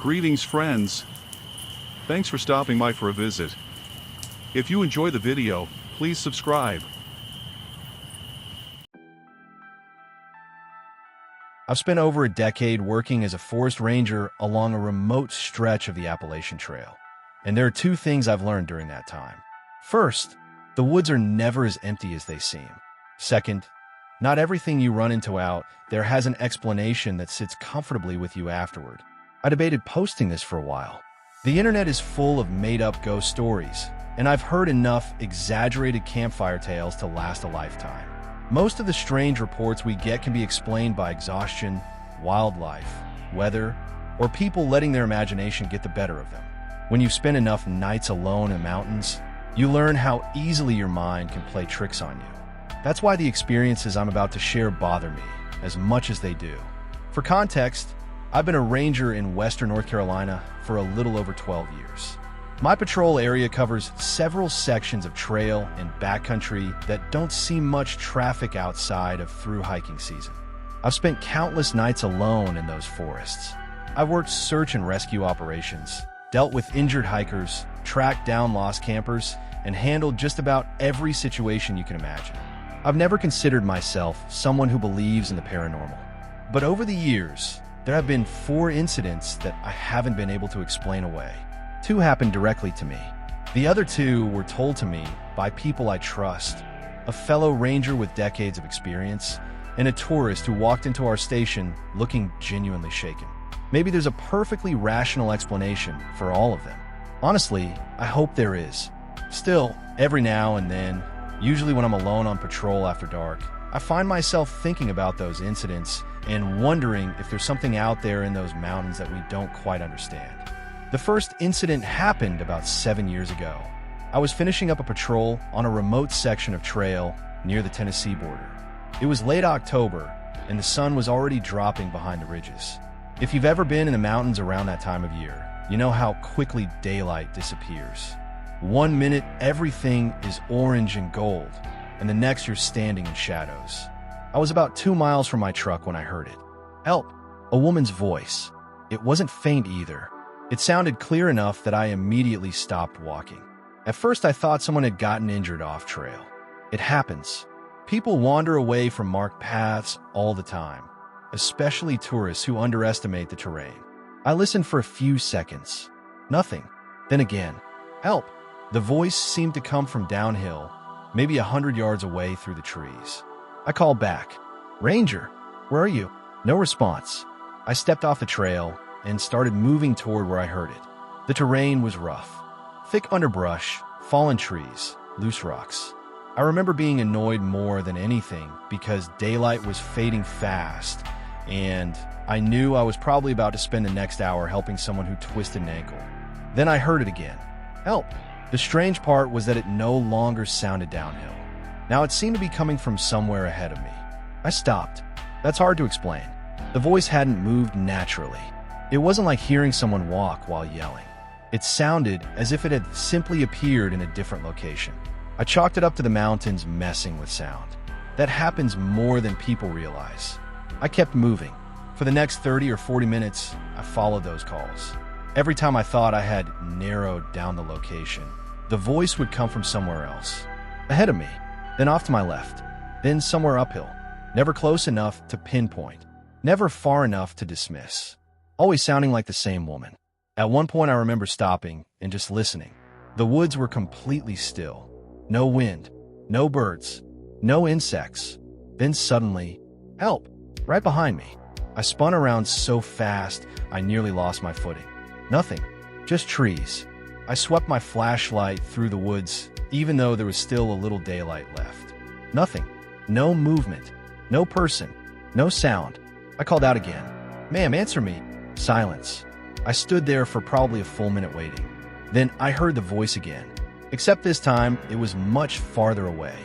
Greetings, friends. Thanks for stopping by for a visit. If you enjoy the video, please subscribe. I've spent over a decade working as a forest ranger along a remote stretch of the Appalachian Trail. And there are two things I've learned during that time. First, the woods are never as empty as they seem. Second, not everything you run into out there has an explanation that sits comfortably with you afterward. I debated posting this for a while. The internet is full of made-up ghost stories, and I've heard enough exaggerated campfire tales to last a lifetime. Most of the strange reports we get can be explained by exhaustion, wildlife, weather, or people letting their imagination get the better of them. When you've spent enough nights alone in mountains, you learn how easily your mind can play tricks on you. That's why the experiences I'm about to share bother me as much as they do. For context, I've been a ranger in western North Carolina for a little over 12 years. My patrol area covers several sections of trail and backcountry that don't see much traffic outside of through hiking season. I've spent countless nights alone in those forests. I've worked search and rescue operations, dealt with injured hikers, tracked down lost campers, and handled just about every situation you can imagine. I've never considered myself someone who believes in the paranormal. But over the years, there have been 4 incidents that I haven't been able to explain away. 2 happened directly to me. The other 2 were told to me by people I trust, a fellow ranger with decades of experience, and a tourist who walked into our station looking genuinely shaken. Maybe there's a perfectly rational explanation for all of them. Honestly, I hope there is. Still, every now and then, usually when I'm alone on patrol after dark, I find myself thinking about those incidents and wondering if there's something out there in those mountains that we don't quite understand. The first incident happened about 7 years ago. I was finishing up a patrol on a remote section of trail near the Tennessee border. It was late October, and the sun was already dropping behind the ridges. If you've ever been in the mountains around that time of year, you know how quickly daylight disappears. 1 minute, everything is orange and gold, and the next you're standing in shadows. I was about 2 miles from my truck when I heard it. Help! A woman's voice. It wasn't faint either. It sounded clear enough that I immediately stopped walking. At first I thought someone had gotten injured off trail. It happens. People wander away from marked paths all the time, especially tourists who underestimate the terrain. I listened for a few seconds. Nothing. Then again. Help! The voice seemed to come from downhill, maybe 100 yards away through the trees. I called back. Ranger, where are you? No response. I stepped off the trail and started moving toward where I heard it. The terrain was rough. Thick underbrush, fallen trees, loose rocks. I remember being annoyed more than anything because daylight was fading fast, and I knew I was probably about to spend the next hour helping someone who twisted an ankle. Then I heard it again. Help! The strange part was that it no longer sounded downhill. Now it seemed to be coming from somewhere ahead of me. I stopped. That's hard to explain. The voice hadn't moved naturally. It wasn't like hearing someone walk while yelling. It sounded as if it had simply appeared in a different location. I chalked it up to the mountains messing with sound. That happens more than people realize. I kept moving. For the next 30 or 40 minutes, I followed those calls. Every time I thought I had narrowed down the location, the voice would come from somewhere else. Ahead of me, then off to my left, then somewhere uphill. Never close enough to pinpoint, never far enough to dismiss. Always sounding like the same woman. At one point I remember stopping and just listening. The woods were completely still. No wind, no birds, no insects. Then suddenly, help! Right behind me. I spun around so fast I nearly lost my footing. Nothing, just trees. I swept my flashlight through the woods, even though there was still a little daylight left. Nothing, no movement, no person, no sound. I called out again. Ma'am, answer me. Silence. I stood there for probably a full minute waiting. Then I heard the voice again, except this time it was much farther away.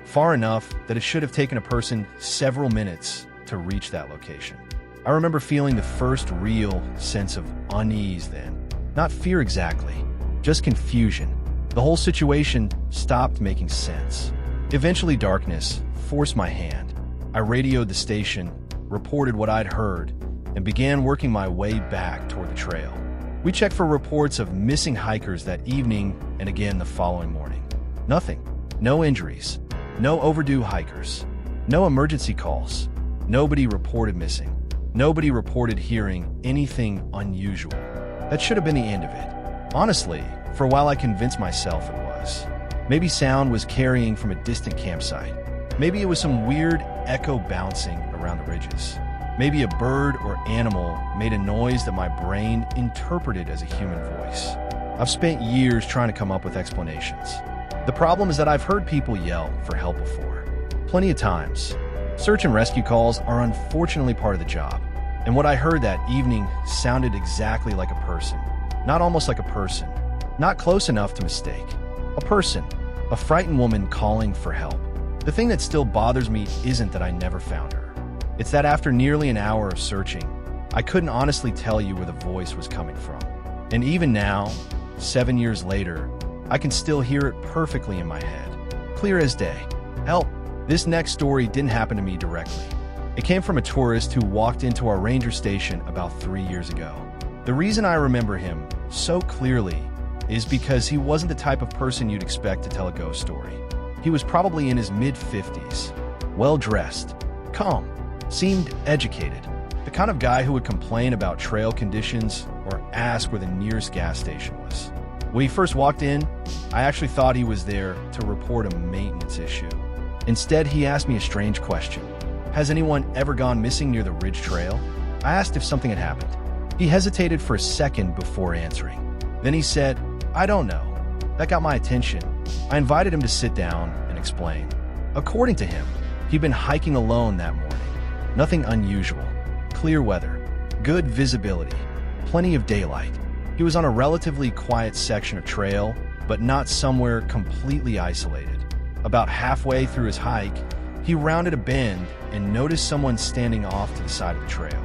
Far enough that it should have taken a person several minutes to reach that location. I remember feeling the first real sense of unease then. Not fear exactly, just confusion. The whole situation stopped making sense. Eventually darkness forced my hand. I radioed the station, reported what I'd heard, and began working my way back toward the trail. We checked for reports of missing hikers that evening and again the following morning. Nothing. No injuries. No overdue hikers. No emergency calls. Nobody reported missing. Nobody reported hearing anything unusual. That should have been the end of it. Honestly, for a while I convinced myself it was. Maybe sound was carrying from a distant campsite. Maybe it was some weird echo bouncing around the ridges. Maybe a bird or animal made a noise that my brain interpreted as a human voice. I've spent years trying to come up with explanations. The problem is that I've heard people yell for help before. Plenty of times. Search and rescue calls are unfortunately part of the job. And what I heard that evening sounded exactly like a person. Not almost like a person. Not close enough to mistake. A person. A frightened woman calling for help. The thing that still bothers me isn't that I never found her. It's that after nearly an hour of searching, I couldn't honestly tell you where the voice was coming from. And even now, 7 years later, I can still hear it perfectly in my head. Clear as day. Help! This next story didn't happen to me directly. It came from a tourist who walked into our ranger station about 3 years ago. The reason I remember him so clearly is because he wasn't the type of person you'd expect to tell a ghost story. He was probably in his mid-50s, well-dressed, calm, seemed educated, the kind of guy who would complain about trail conditions or ask where the nearest gas station was. When he first walked in, I actually thought he was there to report a maintenance issue. Instead, he asked me a strange question. Has anyone ever gone missing near the Ridge Trail? I asked if something had happened. He hesitated for a second before answering. Then he said, I don't know. That got my attention. I invited him to sit down and explain. According to him, he'd been hiking alone that morning. Nothing unusual. Clear weather. Good visibility. Plenty of daylight. He was on a relatively quiet section of trail, but not somewhere completely isolated. About halfway through his hike, he rounded a bend and noticed someone standing off to the side of the trail.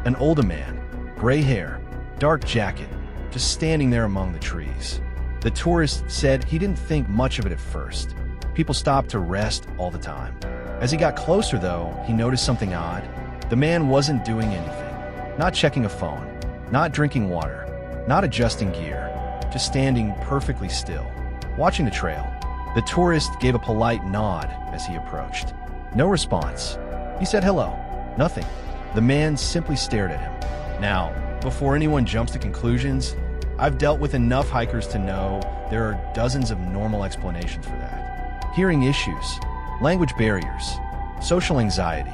An older man, gray hair, dark jacket, just standing there among the trees. The tourist said he didn't think much of it at first. People stopped to rest all the time. As he got closer, though, he noticed something odd. The man wasn't doing anything. Not checking a phone. Not drinking water. Not adjusting gear. Just standing perfectly still, watching the trail. The tourist gave a polite nod as he approached. No response. He said hello. Nothing. The man simply stared at him. Now, before anyone jumps to conclusions, I've dealt with enough hikers to know there are dozens of normal explanations for that. Hearing issues, language barriers, social anxiety.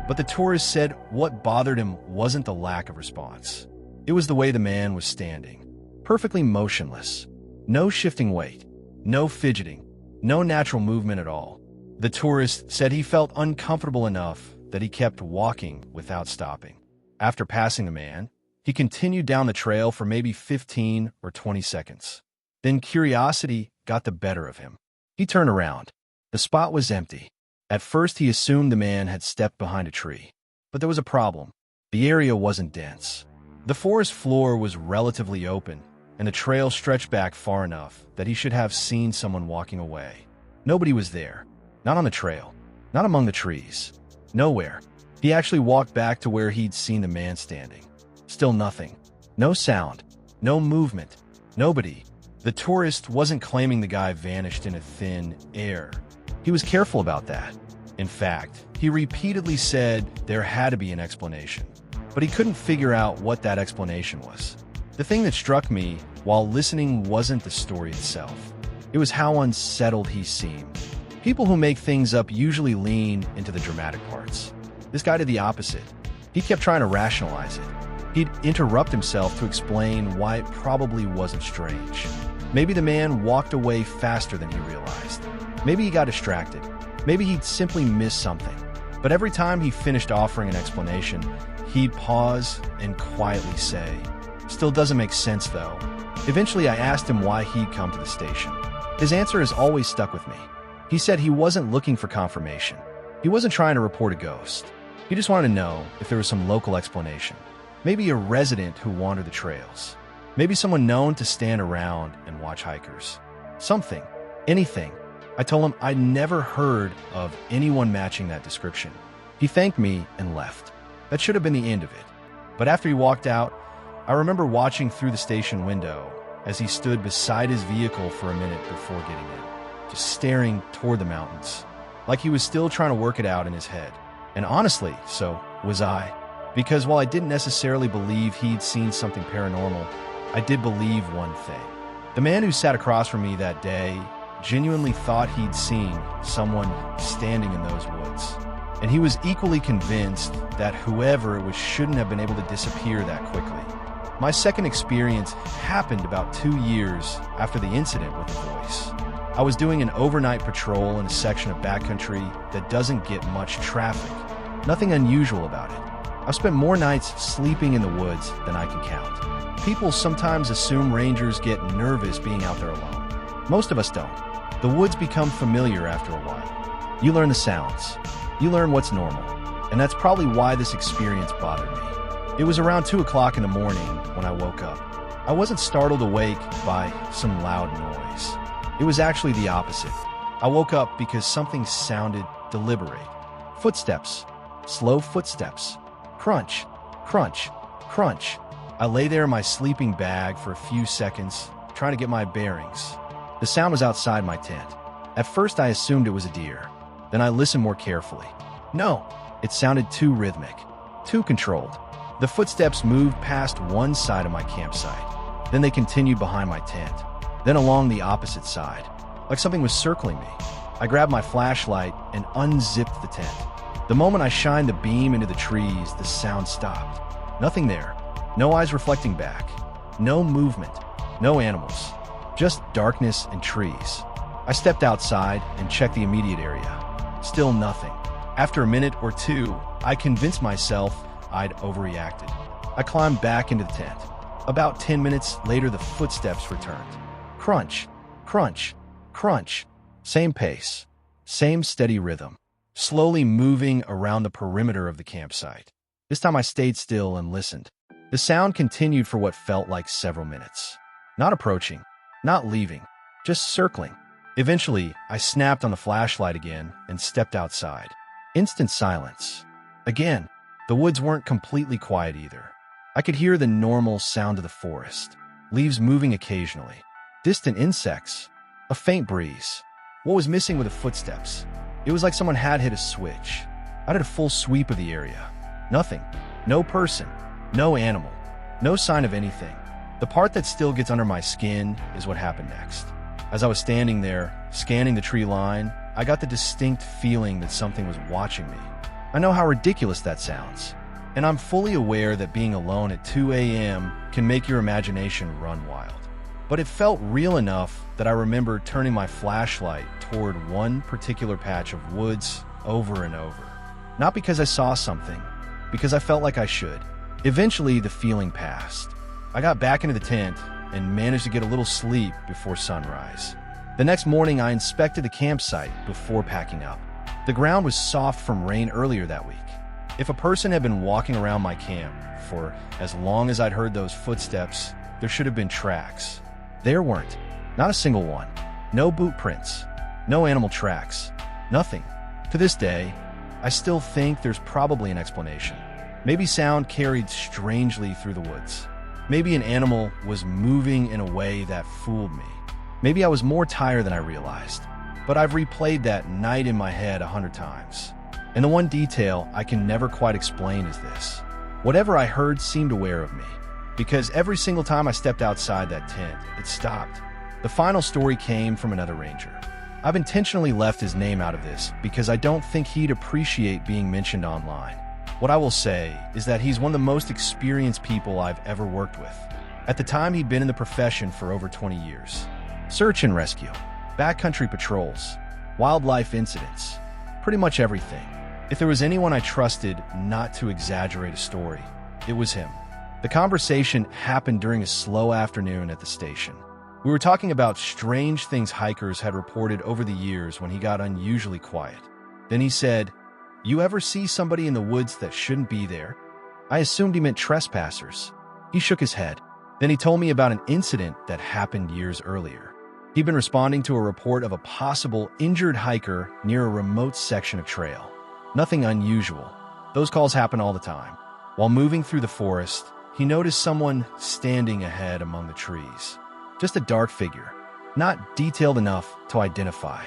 But the tourist said what bothered him wasn't the lack of response. It was the way the man was standing, perfectly motionless. No shifting weight, no fidgeting, no natural movement at all. The tourist said he felt uncomfortable enough that he kept walking without stopping. After passing the man, he continued down the trail for maybe 15 or 20 seconds. Then curiosity got the better of him. He turned around. The spot was empty. At first, he assumed the man had stepped behind a tree. But there was a problem. The area wasn't dense. The forest floor was relatively open, and the trail stretched back far enough that he should have seen someone walking away. Nobody was there. Not on the trail. Not among the trees. Nowhere. He actually walked back to where he'd seen the man standing. Still nothing. No sound. No movement. Nobody. The tourist wasn't claiming the guy vanished in a thin air. He was careful about that. In fact, he repeatedly said there had to be an explanation, but he couldn't figure out what that explanation was. The thing that struck me while listening wasn't the story itself. It was how unsettled he seemed. People who make things up usually lean into the dramatic parts. This guy did the opposite. He kept trying to rationalize it. He'd interrupt himself to explain why it probably wasn't strange. Maybe the man walked away faster than he realized. Maybe he got distracted. Maybe he'd simply missed something. But every time he finished offering an explanation, he'd pause and quietly say, "Still doesn't make sense, though." Eventually, I asked him why he'd come to the station. His answer has always stuck with me. He said he wasn't looking for confirmation. He wasn't trying to report a ghost. He just wanted to know if there was some local explanation. Maybe a resident who wandered the trails. Maybe someone known to stand around and watch hikers. Something. Anything. I told him I'd never heard of anyone matching that description. He thanked me and left. That should have been the end of it. But after he walked out, I remember watching through the station window as he stood beside his vehicle for a minute before getting in, just staring toward the mountains, like he was still trying to work it out in his head. And honestly, so was I. Because while I didn't necessarily believe he'd seen something paranormal, I did believe one thing. The man who sat across from me that day genuinely thought he'd seen someone standing in those woods. And he was equally convinced that whoever it was shouldn't have been able to disappear that quickly. My second experience happened about 2 years after the incident with the voice. I was doing an overnight patrol in a section of backcountry that doesn't get much traffic. Nothing unusual about it. I've spent more nights sleeping in the woods than I can count. People sometimes assume rangers get nervous being out there alone. Most of us don't. The woods become familiar after a while. You learn the sounds. You learn what's normal. And that's probably why this experience bothered me. It was around 2 o'clock in the morning when I woke up. I wasn't startled awake by some loud noise. It was actually the opposite. I woke up because something sounded deliberate. Footsteps. Slow footsteps. Crunch. Crunch. Crunch. I lay there in my sleeping bag for a few seconds, trying to get my bearings. The sound was outside my tent. At first I assumed it was a deer. Then I listened more carefully. No, it sounded too rhythmic, too controlled. The footsteps moved past one side of my campsite. Then they continued behind my tent. Then along the opposite side, like something was circling me. I grabbed my flashlight and unzipped the tent. The moment I shined the beam into the trees, the sound stopped. Nothing there. No eyes reflecting back. No movement. No animals. Just darkness and trees. I stepped outside and checked the immediate area. Still nothing. After a minute or two, I convinced myself I'd overreacted. I climbed back into the tent. About 10 minutes later, the footsteps returned. Crunch, crunch, crunch. Same pace, same steady rhythm, slowly moving around the perimeter of the campsite. This time I stayed still and listened. The sound continued for what felt like several minutes. Not approaching, not leaving, just circling. Eventually, I snapped on the flashlight again and stepped outside. Instant silence. Again, the woods weren't completely quiet either. I could hear the normal sound of the forest, leaves moving occasionally, distant insects, a faint breeze. What was missing were the footsteps. It was like someone had hit a switch. I did a full sweep of the area. Nothing. No person. No animal. No sign of anything. The part that still gets under my skin is what happened next. As I was standing there, scanning the tree line, I got the distinct feeling that something was watching me. I know how ridiculous that sounds, and I'm fully aware that being alone at 2 a.m. can make your imagination run wild. But it felt real enough that I remember turning my flashlight toward one particular patch of woods over and over. Not because I saw something, because I felt like I should. Eventually, the feeling passed. I got back into the tent and managed to get a little sleep before sunrise. The next morning, I inspected the campsite before packing up. The ground was soft from rain earlier that week. If a person had been walking around my camp for as long as I'd heard those footsteps, there should have been tracks. There weren't. Not a single one. No boot prints. No animal tracks. Nothing. To this day, I still think there's probably an explanation. Maybe sound carried strangely through the woods. Maybe an animal was moving in a way that fooled me. Maybe I was more tired than I realized. But I've replayed that night in my head 100 times. And the one detail I can never quite explain is this. Whatever I heard seemed aware of me. Because every single time I stepped outside that tent, it stopped. The final story came from another ranger. I've intentionally left his name out of this because I don't think he'd appreciate being mentioned online. What I will say is that he's one of the most experienced people I've ever worked with. At the time, he'd been in the profession for over 20 years. Search and rescue, backcountry patrols, wildlife incidents, pretty much everything. If there was anyone I trusted not to exaggerate a story, it was him. The conversation happened during a slow afternoon at the station. We were talking about strange things hikers had reported over the years when he got unusually quiet. Then he said, "You ever see somebody in the woods that shouldn't be there?" I assumed he meant trespassers. He shook his head. Then he told me about an incident that happened years earlier. He'd been responding to a report of a possible injured hiker near a remote section of trail. Nothing unusual. Those calls happen all the time. While moving through the forest, he noticed someone standing ahead among the trees. Just a dark figure, not detailed enough to identify.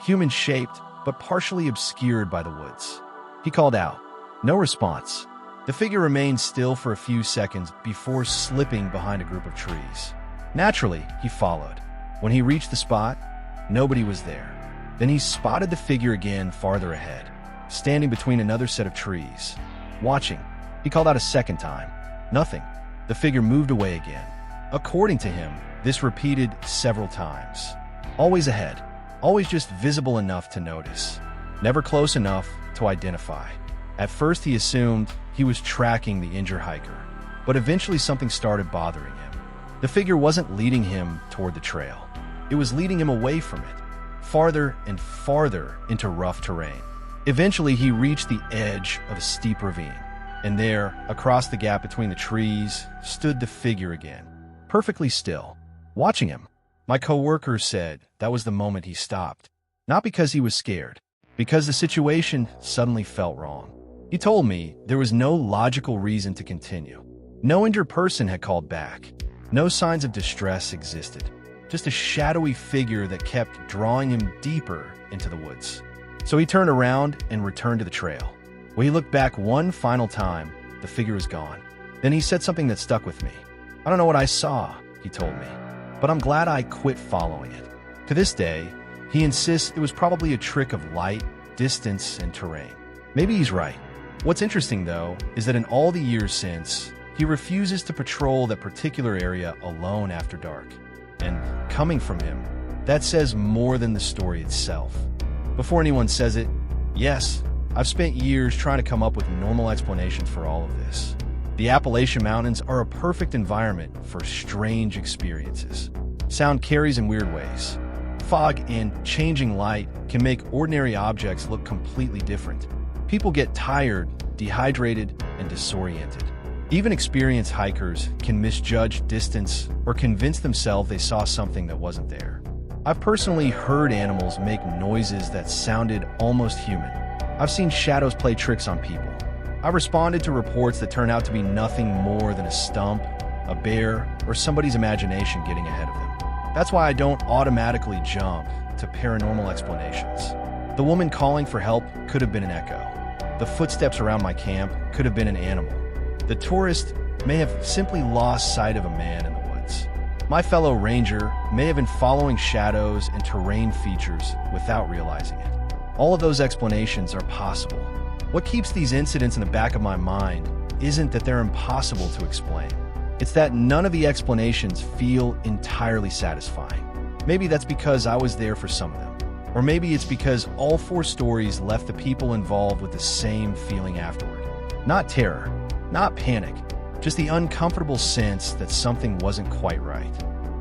Human-shaped, but partially obscured by the woods. He called out. No response. The figure remained still for a few seconds before slipping behind a group of trees. Naturally, he followed. When he reached the spot, nobody was there. Then he spotted the figure again farther ahead, standing between another set of trees. Watching, he called out a second time. Nothing. The figure moved away again. According to him, this repeated several times. Always ahead. Always just visible enough to notice. Never close enough to identify. At first he assumed he was tracking the injured hiker, but eventually something started bothering him. The figure wasn't leading him toward the trail. It was leading him away from it, farther and farther into rough terrain. Eventually he reached the edge of a steep ravine, and there, across the gap between the trees, stood the figure again, perfectly still, watching him. My coworker said that was the moment he stopped, not because he was scared, because the situation suddenly felt wrong. He told me there was no logical reason to continue. No injured person had called back. No signs of distress existed. Just a shadowy figure that kept drawing him deeper into the woods. So he turned around and returned to the trail. When he looked back one final time, the figure was gone. Then he said something that stuck with me. I don't know what I saw, he told me, but I'm glad I quit following it. To this day, he insists it was probably a trick of light, distance, and terrain. Maybe he's right. What's interesting, though, is that in all the years since, he refuses to patrol that particular area alone after dark. And coming from him, that says more than the story itself. Before anyone says it, yes, I've spent years trying to come up with normal explanations for all of this. The Appalachian Mountains are a perfect environment for strange experiences. Sound carries in weird ways. Fog and changing light can make ordinary objects look completely different. People get tired, dehydrated, and disoriented. Even experienced hikers can misjudge distance or convince themselves they saw something that wasn't there. I've personally heard animals make noises that sounded almost human. I've seen shadows play tricks on people. I've responded to reports that turn out to be nothing more than a stump, a bear, or somebody's imagination getting ahead of them. That's why I don't automatically jump to paranormal explanations. The woman calling for help could have been an echo. The footsteps around my camp could have been an animal. The tourist may have simply lost sight of a man in the woods. My fellow ranger may have been following shadows and terrain features without realizing it. All of those explanations are possible. What keeps these incidents in the back of my mind isn't that they're impossible to explain. It's that none of the explanations feel entirely satisfying. Maybe that's because I was there for some of them. Or maybe it's because all four stories left the people involved with the same feeling afterward. Not terror, not panic, just the uncomfortable sense that something wasn't quite right.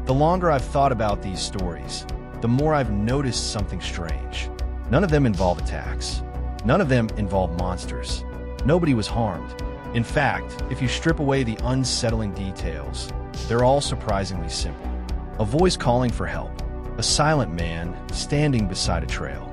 The longer I've thought about these stories, the more I've noticed something strange. None of them involve attacks. None of them involve monsters. Nobody was harmed. In fact, if you strip away the unsettling details, they're all surprisingly simple. A voice calling for help. A silent man standing beside a trail.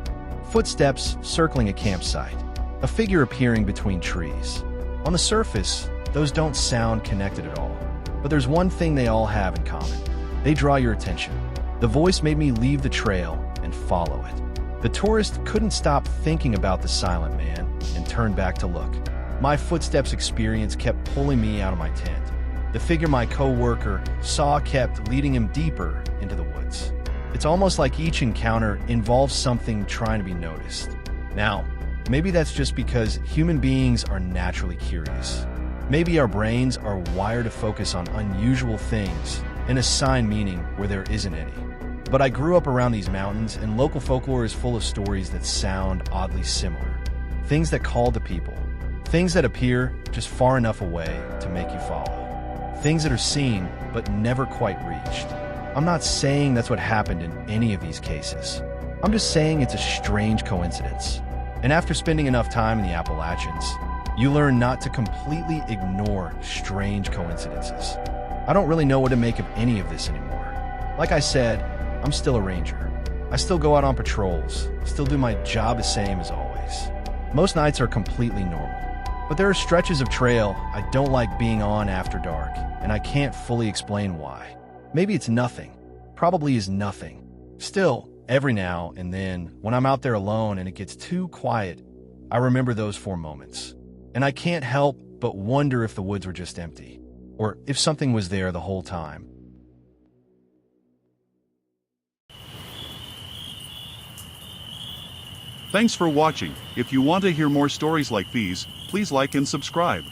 Footsteps circling a campsite. A figure appearing between trees. On the surface, those don't sound connected at all. But there's one thing they all have in common. They draw your attention. The voice made me leave the trail and follow it. The tourist couldn't stop thinking about the silent man and turned back to look. My footsteps experience kept pulling me out of my tent. The figure my co-worker saw kept leading him deeper into the woods. It's almost like each encounter involves something trying to be noticed. Now, maybe that's just because human beings are naturally curious. Maybe our brains are wired to focus on unusual things and assign meaning where there isn't any. But I grew up around these mountains, and local folklore is full of stories that sound oddly similar. Things that call to people. Things that appear just far enough away to make you follow. Things that are seen but never quite reached. I'm not saying that's what happened in any of these cases. I'm just saying it's a strange coincidence. And after spending enough time in the Appalachians, you learn not to completely ignore strange coincidences. I don't really know what to make of any of this anymore. Like I said, I'm still a ranger. I still go out on patrols, still do my job the same as always. Most nights are completely normal. But But there are stretches of trail I don't like being on after dark, and I can't fully explain why. Maybe it's nothing. Probably is nothing. Still, every now and then, when I'm out there alone and it gets too quiet, I remember those 4 moments. And I can't help but wonder if the woods were just empty, or if something was there the whole time. Thanks for watching. If you want to hear more stories like these, please like and subscribe.